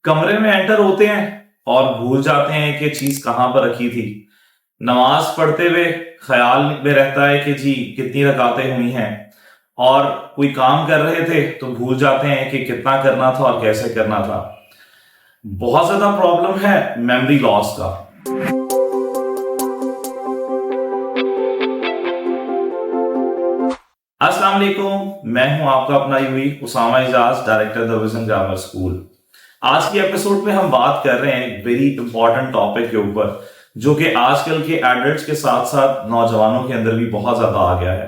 कमरे में एंटर होते हैं और भूल जाते हैं कि चीज कहां पर रखी थी। नमाज पढ़ते हुए ख्याल में रहता है कि जी कितनी रकातें हुई हैं, और कोई काम कर रहे थे तो भूल जाते हैं कि कितना करना था और कैसे करना था। बहुत ज्यादा प्रॉब्लम है मेमोरी लॉस का। अस्सलाम वालेकुम, मैं हूं आपका अपना यूई Usama Ijaz, director the vision grammar school. आज की एपिसोड में हम बात कर रहे हैं एक वेरी इंपॉर्टेंट टॉपिक के ऊपर, जो कि आजकल के एडल्ट्स के साथ साथ नौजवानों के अंदर भी बहुत ज्यादा आ गया है।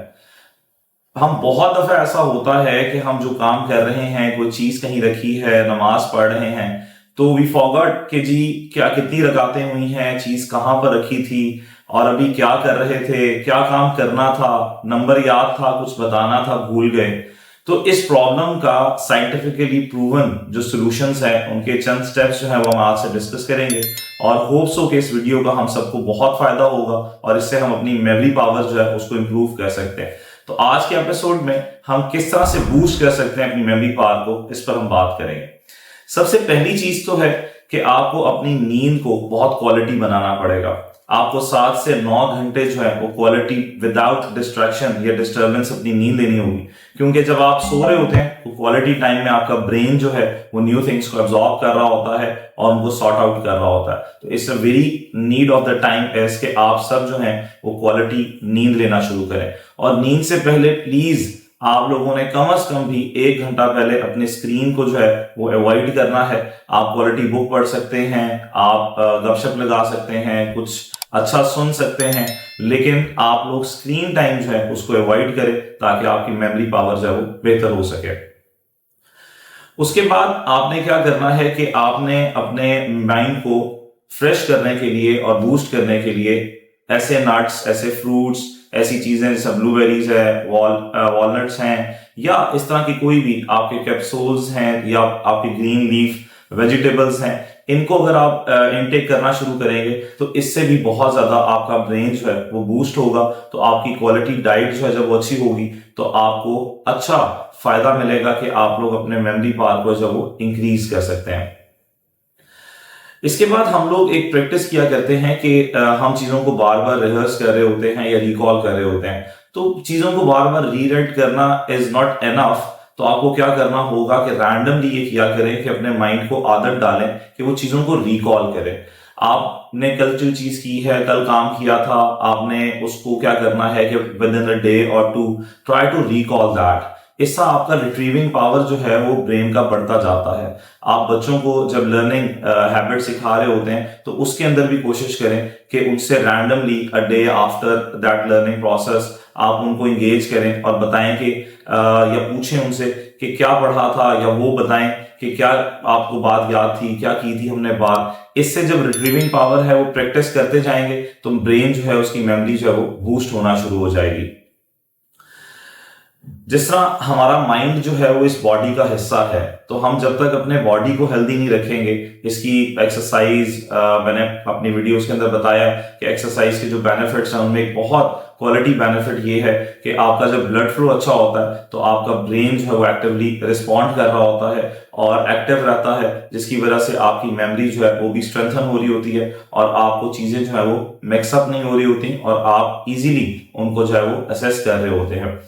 हम बहुत दफा ऐसा होता है कि हम जो काम कर रहे हैं, कोई चीज कहीं रखी है, नमाज पढ़ रहे हैं, तो वी फॉरगॉट कि जी क्या कितनी रकातें हुई हैं, चीज कहां पर रखी थी और अभी क्या कर रहे थे, क्या काम करना था, नंबर याद था, कुछ बताना था, भूल गए। तो इस प्रॉब्लम का साइंटिफिकली प्रूवन जो सॉल्यूशंस हैं, उनके चंद स्टेप्स जो है वो हम आज से डिस्कस करेंगे और होप्स हो कि इस वीडियो का हम सबको बहुत फायदा होगा और इससे हम अपनी मेमोरी पावर जो है उसको इंप्रूव कर सकते हैं। तो आज के एपिसोड में हम किस तरह से बूस्ट कर सकते हैं अपनी मेमोरी पावर को, इस पर हम बात करेंगे। सबसे पहली चीज तो है कि आपको अपनी नींद को बहुत क्वालिटी बनाना पड़ेगा। आपको 7 से 9 घंटे जो है वो क्वालिटी विदाउट डिस्ट्रैक्शन या डिस्टर्बेंस अपनी नींद लेनी होगी, क्योंकि जब आप सो रहे होते हैं तो क्वालिटी टाइम में आपका ब्रेन जो है वो न्यू थिंग्स को एब्जॉर्ब कर रहा होता है और उनको सॉर्ट आउट कर रहा होता है। तो it's a very need of the time is कि आप सब जो है वो क्वालिटी नींद लेना शुरू करें। और नींद से पहले प्लीज आप लोगों ने कम से कम भी 1 घंटा पहले अपने स्क्रीन को जो है वो अवॉइड करना है। आप क्वालिटी बुक पढ़ सकते हैं, आप गपशप लगा सकते हैं, कुछ अच्छा सुन सकते हैं, लेकिन आप लोग स्क्रीन टाइम जो है उसको अवॉइड करें ताकि आपकी मेमोरी पावर जो है वो बेहतर हो सके। उसके बाद आपने क्या करना है कि आपने अपने माइंड को फ्रेश करने के लिए और बूस्ट करने के लिए ऐसे नट्स, ऐसे फ्रूट्स, ऐसी चीजें जैसे ब्लूबेरीज है, वॉलनट्स हैं, या इस तरह की कोई भी आपके कैप्सूल्स हैं या आपके ग्रीन लीफ वेजिटेबल्स हैं, इनको अगर आप इनटेक करना शुरू करेंगे तो इससे भी बहुत ज्यादा आपका ब्रेन जो है वो बूस्ट होगा। तो आपकी क्वालिटी डाइट जो है जब वो अच्छी होगी तो आपको अच्छा फायदा मिलेगा कि आप लोग अपने मेमोरी पावर को जो वो इंक्रीज कर सकते हैं। इसके बाद हम लोग एक प्रैक्टिस किया करते हैं कि हम चीजों को बार बार रिहर्स कर रहे होते हैं या रिकॉल कर रहे होते हैं। तो चीजों को बार बार रीराइट करना इज नॉट एनफ। तो आपको क्या करना होगा कि रैंडमली ये किया करें कि अपने माइंड को आदत डालें कि वो चीजों को रिकॉल करें। आपने कल जो चीज की है, कल काम किया था, आपने उसको क्या करना है कि विद इन अ डे और to try to recall that. इससे आपका रिट्रीविंग पावर जो है वो ब्रेन का बढ़ता जाता है। आप बच्चों को जब लर्निंग हैबिट सिखा रहे होते हैं तो उसके अंदर भी कोशिश करें कि उनसे randomly a day after that learning process आप उनको इंगेज करें और बताएं कि या पूछें उनसे कि क्या पढ़ा था, या वो बताएं कि क्या आपको बात याद थी, क्या की थी हमने बात। इससे जब रिट्रीविंग पावर है वो प्रैक्टिस करते जाएंगे तो ब्रेन जो है उसकी मेमोरी जो है वो बूस्ट होना शुरू हो जाएगी। जिस तरह हमारा माइंड जो है वो इस बॉडी का हिस्सा है, तो हम जब तक अपने बॉडी को हेल्दी नहीं रखेंगे, इसकी एक्सरसाइज मैंने अपनी वीडियोस के अंदर बताया कि एक्सरसाइज के जो बेनिफिट्स हैं उनमें एक बहुत क्वालिटी बेनिफिट ये है कि आपका जब ब्लड फ्लो अच्छा होता है तो आपका ब्रेन जो है वो एक्टिवली रिस्पॉन्ड कर रहा होता है और एक्टिव रहता है, जिसकी वजह से आपकी मेमोरी जो है वो भी स्ट्रेंथन हो रही होती है और आपको चीजें जो है वो मिक्सअप नहीं हो रही होती और आप इजीली उनको जो है वो असेस कर रहे होते हैं।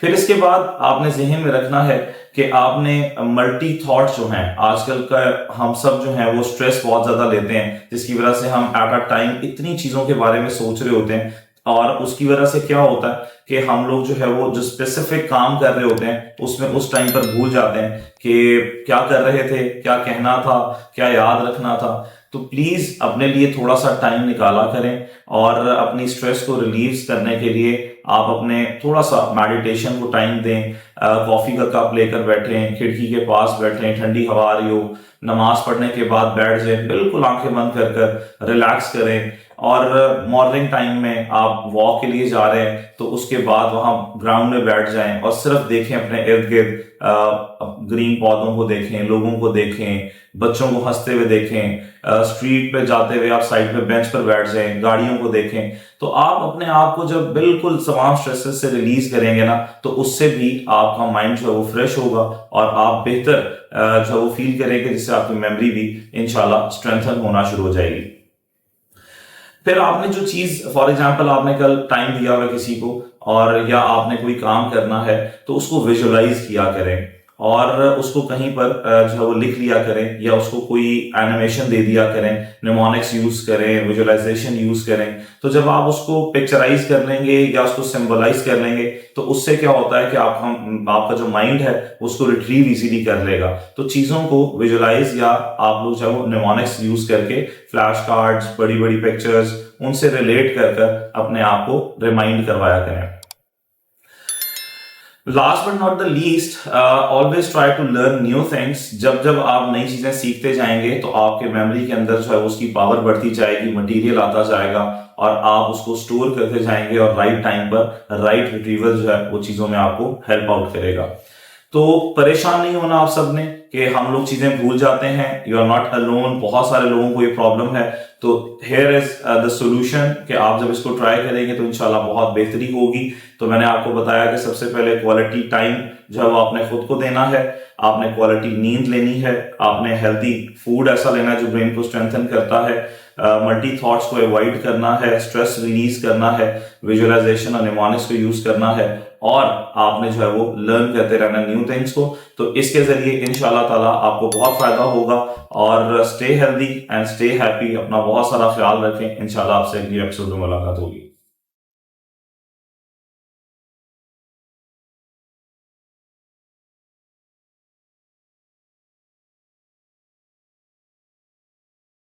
फिर इसके बाद आपने जहन में रखना है कि आपने मल्टी थॉट्स जो हैं, आजकल का हम सब जो है वो स्ट्रेस बहुत ज्यादा लेते हैं, जिसकी वजह से हम एट अ टाइम इतनी चीजों के बारे में सोच रहे होते हैं और उसकी वजह से क्या होता है कि हम लोग जो है वो जो स्पेसिफिक काम कर रहे होते हैं उसमें उस टाइम पर भूल जाते हैं कि क्या कर रहे थे, क्या कहना था, क्या याद रखना था। तो प्लीज अपने लिए थोड़ा सा टाइम निकाला करें और अपनी स्ट्रेस को रिलीव करने के लिए आप अपने थोड़ा सा मेडिटेशन को टाइम दें। कॉफी का कप लेकर बैठें, खिड़की के पास बैठें, ठंडी हवा आ रही हो, नमाज पढ़ने के बाद बैठ जाएं, बिल्कुल आंखें बंद कर कर रिलैक्स करें और मॉर्निंग टाइम में आप वॉक के लिए जा रहे हैं तो उसके बाद वहां ग्राउंड में बैठ जाएं और सिर्फ देखें अपने इर्द गिर्द ग्रीन पौधों को देखें, लोगों को देखें, बच्चों को हंसते हुए देखें, स्ट्रीट पे जाते हुए आप साइड पे बेंच पर बैठ जाएं, गाड़ियों को देखें। तो आप अपने आप को जब बिल्कुल तमाम स्ट्रेसेस से रिलीज करेंगे ना, तो उससे भी आपका माइंड जो है वो फ्रेश होगा और आप बेहतर जो वो फील करेंगे, जिससे आपकी मेमोरी भी इंशाल्लाह स्ट्रेंथन होना शुरू हो जाएगी। फिर आपने जो चीज, फॉर एग्जांपल आपने कल टाइम दिया हुआ किसी को और या आपने कोई काम करना है तो उसको विजुअलाइज किया करें और उसको कहीं पर जो है वो लिख लिया करें या उसको कोई एनिमेशन दे दिया करें, निमोनिक्स यूज करें, विजुअलाइजेशन यूज करें। तो जब आप उसको पिक्चराइज कर लेंगे या उसको सिंबलाइज कर लेंगे तो उससे क्या होता है कि आपका जो माइंड है उसको रिट्रीव इजीली कर लेगा। तो चीजों को विजुअलाइज या आप लोग जो है वो निमोनिक्स यूज करके फ्लैश कार्ड्स, बड़ी बड़ी पिक्चर्स, उनसे रिलेट कर अपने आप को रिमाइंड करवाया करें। Last but not the least, always try to learn new things. जब जब आप नई चीजें सीखते जाएंगे तो आपके मेमोरी के अंदर जो है उसकी पावर बढ़ती जाएगी, मटेरियल आता जाएगा और आप उसको स्टोर करते जाएंगे और राइट टाइम पर राइट रिट्रीवल जो है वो चीजों में आपको हेल्प आउट करेगा। तो परेशान नहीं होना आप सबने कि हम लोग चीजें भूल जाते हैं। यू आर नॉट अलोन, बहुत सारे लोगों को ये प्रॉब्लम है। तो हेयर इज द सोल्यूशन कि आप जब इसको ट्राई करेंगे तो इंशाल्लाह बहुत बेहतरी होगी। तो मैंने आपको बताया कि सबसे पहले क्वालिटी टाइम जो है वो आपने खुद को देना है, आपने क्वालिटी नींद लेनी है, आपने हेल्दी फूड ऐसा लेना है जो ब्रेन को स्ट्रेंथन करता है, मल्टी थॉट्स को अवॉइड करना है, स्ट्रेस रिलीज करना है, विजुअलाइजेशन और निमोनिक्स को यूज करना है और आपने जो है वो लर्न करते रहना न्यू थिंग्स को। तो इसके जरिए इंशाल्लाह ताला आपको बहुत फायदा होगा। और stay healthy and stay happy, अपना बहुत सारा ख्याल रखें। इंशाल्लाह आपसे अगली एपिसोड में मुलाकात होगी।